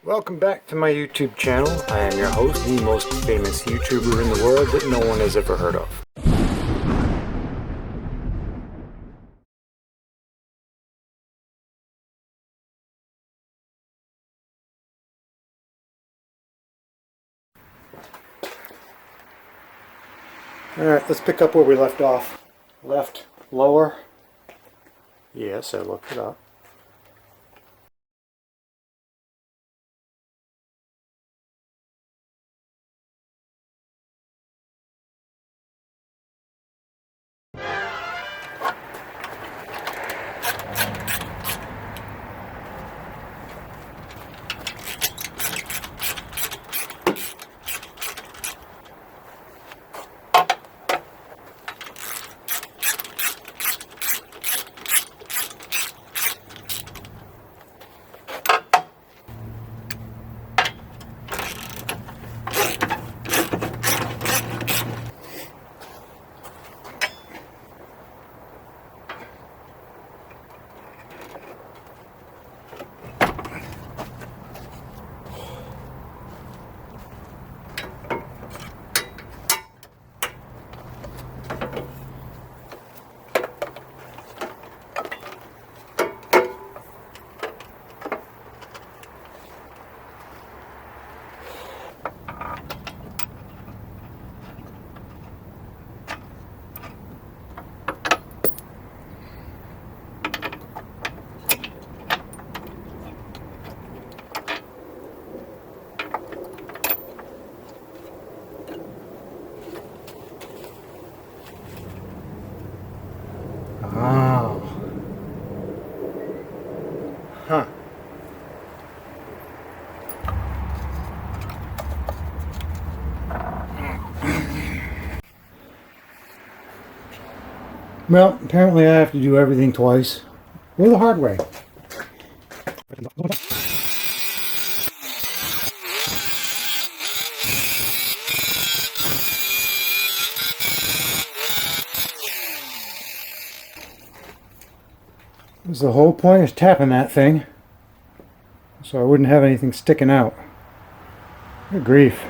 Welcome back to my YouTube channel. I am your host, the most famous YouTuber in the world that no one has ever heard of. Alright, let's pick up where we left off. Left, lower. Yes, I looked it up. Oh. Huh. Well, apparently I have to do everything twice. Or the hard way. Because the whole point is tapping that thing, so I wouldn't have anything sticking out. Good grief.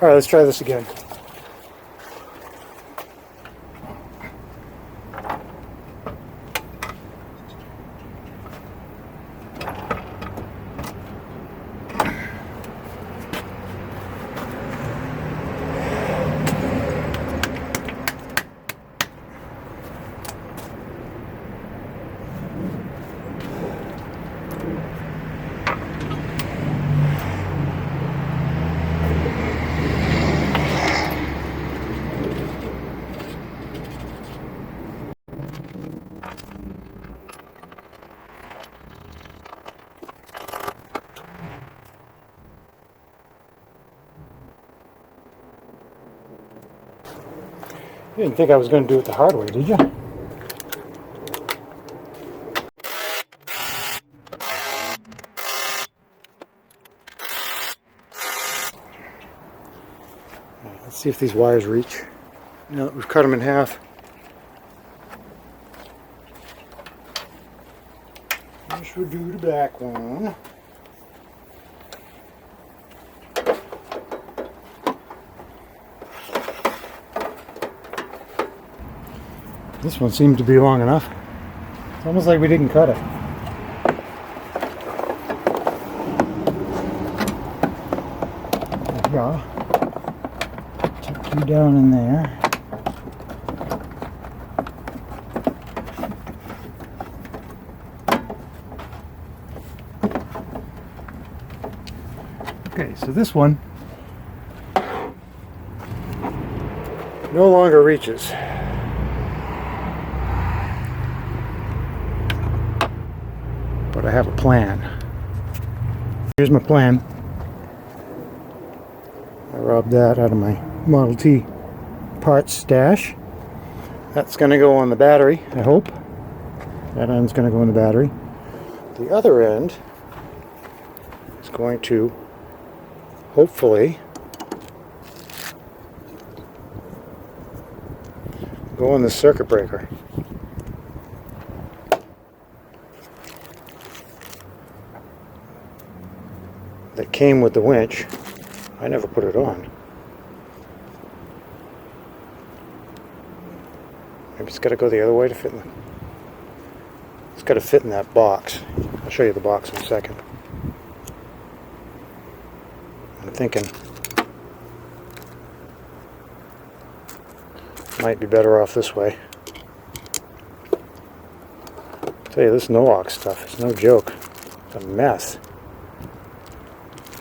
Alright, let's try this again. You didn't think I was going to do it the hard way, did you? Let's see if these wires reach. Now that we've cut them in half. This would do the back one. This one seems to be long enough. It's almost like we didn't cut it. There we go. Tuck you down in there. Okay, so this one no longer reaches. But I have a plan. Here's my plan. I robbed that out of my Model T parts stash. That's going to go on the battery, I hope. That end's going to go in the battery. The other end is going to hopefully go on the circuit breaker. That came with the winch. I never put it on. Maybe it's got to go the other way to fit in the... It's got to fit in that box. I'll show you the box in a second. I'm thinking might be better off this way. I'll tell you, this no-ox stuff is no joke. It's a mess.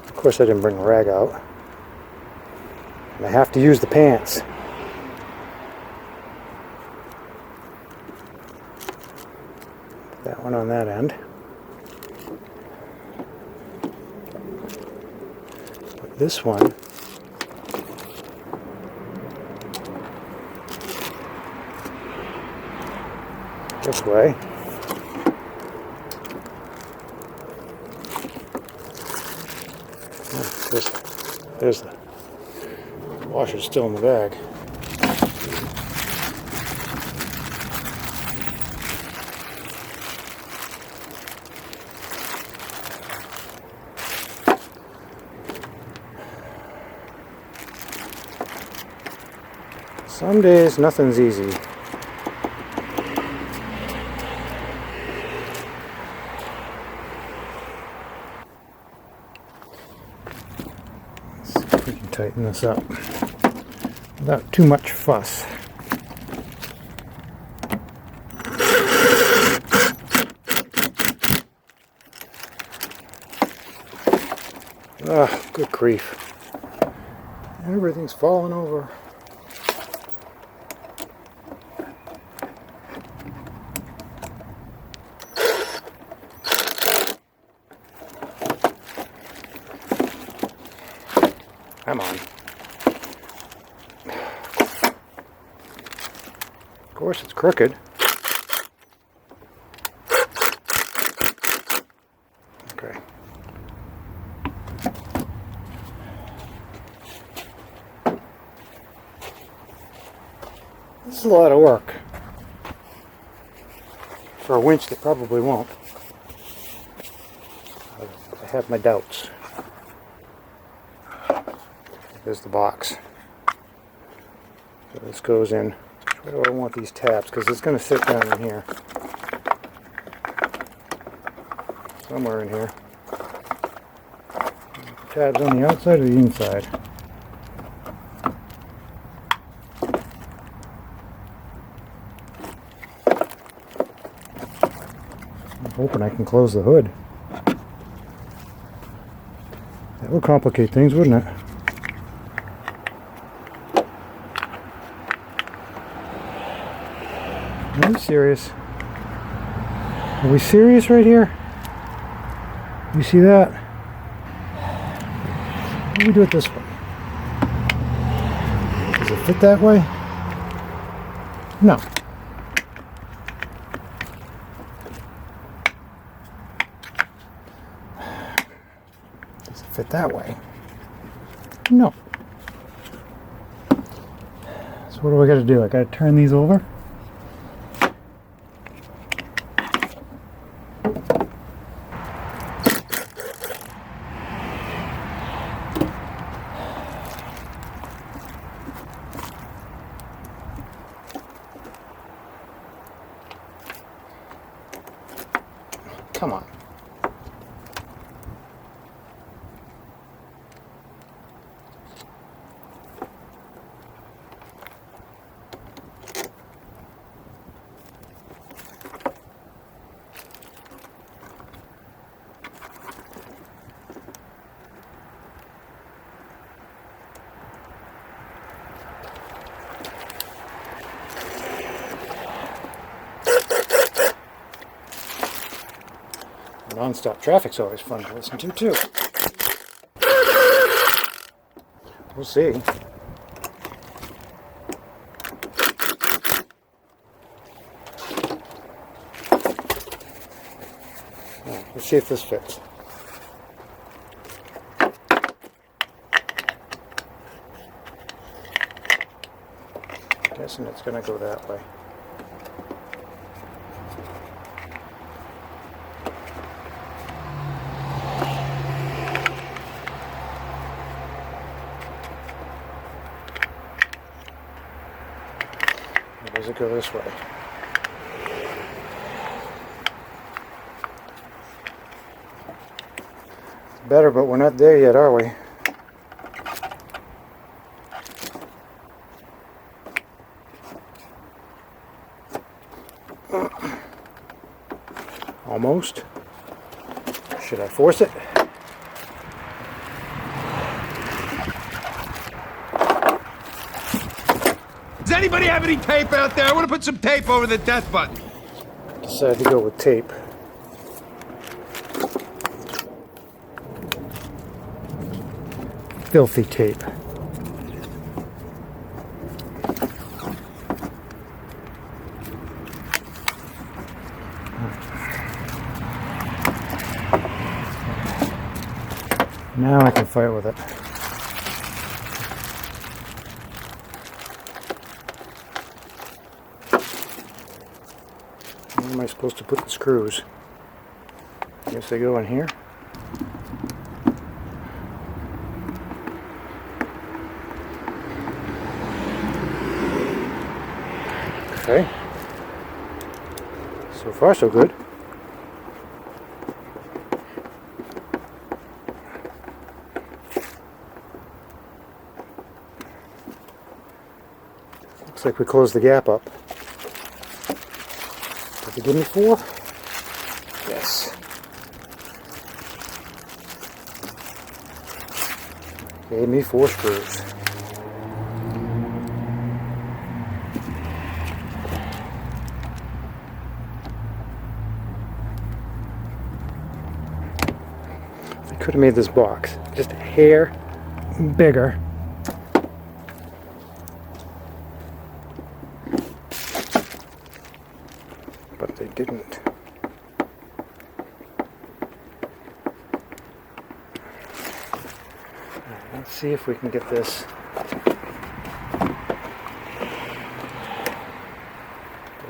Of course I didn't bring the rag out. And I have to use the pants. Put that one on that end. Put this one this way. There's the washer's still in the bag. Some days nothing's easy. We can tighten this up without too much fuss. Ah, good grief. Everything's falling over. Come on. Of course it's crooked. Okay. This is a lot of work for a winch that probably won't. I have my doubts. There's the box. So this goes in. Where do I want these tabs? Because it's going to sit down in here. Somewhere in here. Tabs on the outside or the inside? I'm hoping I can close the hood. That would complicate things, wouldn't it? Are we serious? Are we serious right here? You see that? Why do we do it this way? Does it fit that way? No. Does it fit that way? No. So what do I got to do? I got to turn these over? Come on. Non-stop traffic's always fun to listen to, too. We'll see. Right, let's see if this fits. Guessing it's going to go that way. Or does it go this way? It's better, but we're not there yet, are we? Almost. Should I force it? Does anybody have any tape out there? I want to put some tape over the death button. Decided to go with tape. Filthy tape. Now I can fight with it. Where am I supposed to put the screws? I guess they go in here. Okay. So far, so good. Looks like we closed the gap up. Did they give me 4? Yes. Gave me 4 screws. I could have made this box just a hair bigger. But they didn't. Let's see if we can get this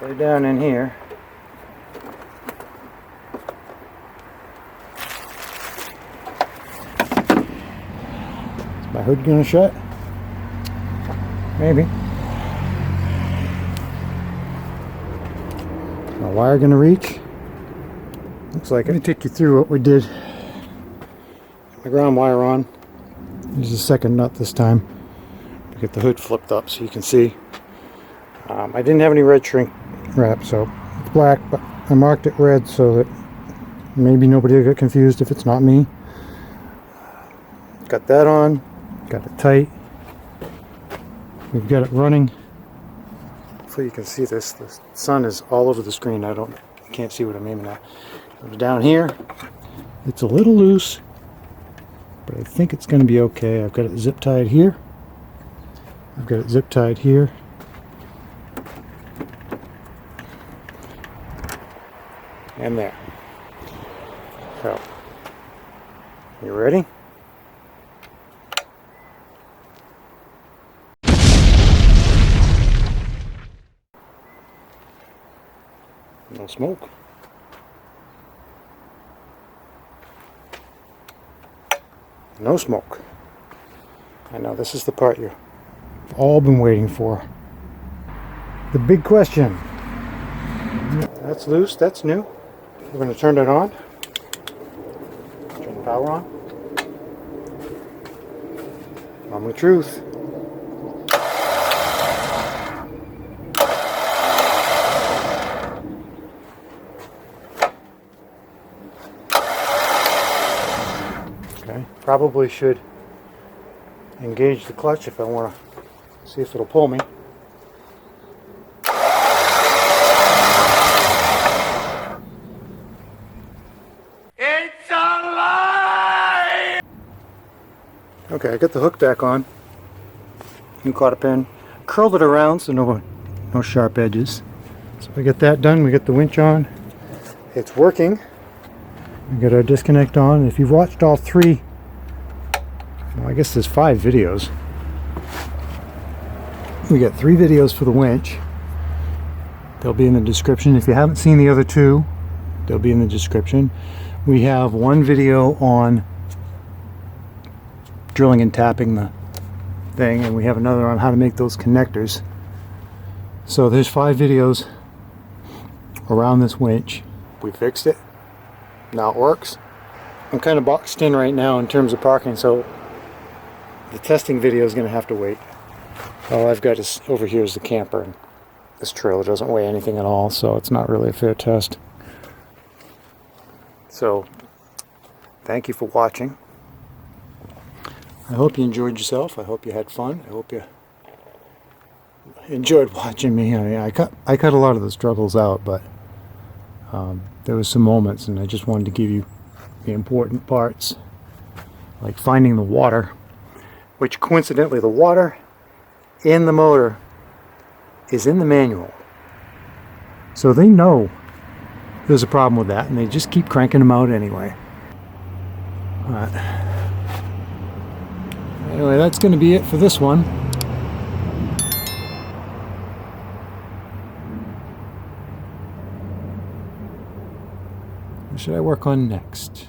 way down in here. Is my hood gonna shut? Maybe. My wire gonna reach? Looks like it. Let me take you through what we did. The ground wire on. Use the second nut this time to get the hood flipped up so you can see. I didn't have any red shrink wrap, so it's black, but I marked it red so that maybe nobody will get confused if it's not me. Got that on, got it tight. We've got it running. Hopefully you can see this. The sun is all over the screen. I can't see what I'm aiming at. Down here, it's a little loose, but I think it's going to be okay. I've got it zip tied here. I've got it zip tied here. And there. So, you ready? No smoke. No smoke. I know this is the part you've all been waiting for. The big question. That's loose, that's new. We're going to turn it on. Turn the power on. Moment of truth. Okay, probably should engage the clutch if I want to see if it'll pull me. It's alive! Okay, I got the hook back on. New cotter pin. Curled it around so no sharp edges. So we get that done. We get the winch on. It's working. We get our disconnect on. If you've watched all three, well, I guess there's 5 videos. We got 3 videos for the winch. They'll be in the description. If you haven't seen the other 2, they'll be in the description. We have 1 video on drilling and tapping the thing, and we have another on how to make those connectors. So there's 5 videos around this winch. We fixed it. Now it works. I'm kind of boxed in right now in terms of parking, so the testing video is going to have to wait. All I've got is over here is the camper, and this trailer doesn't weigh anything at all, so it's not really a fair test. So thank you for watching. I hope you enjoyed yourself. I hope you had fun. I hope you enjoyed watching me. I cut a lot of the struggles out, but there was some moments, and I just wanted to give you the important parts, like finding the water, which coincidentally the water in the motor is in the manual. So they know there's a problem with that, and they just keep cranking them out anyway. Anyway, that's going to be it for this one. What should I work on next?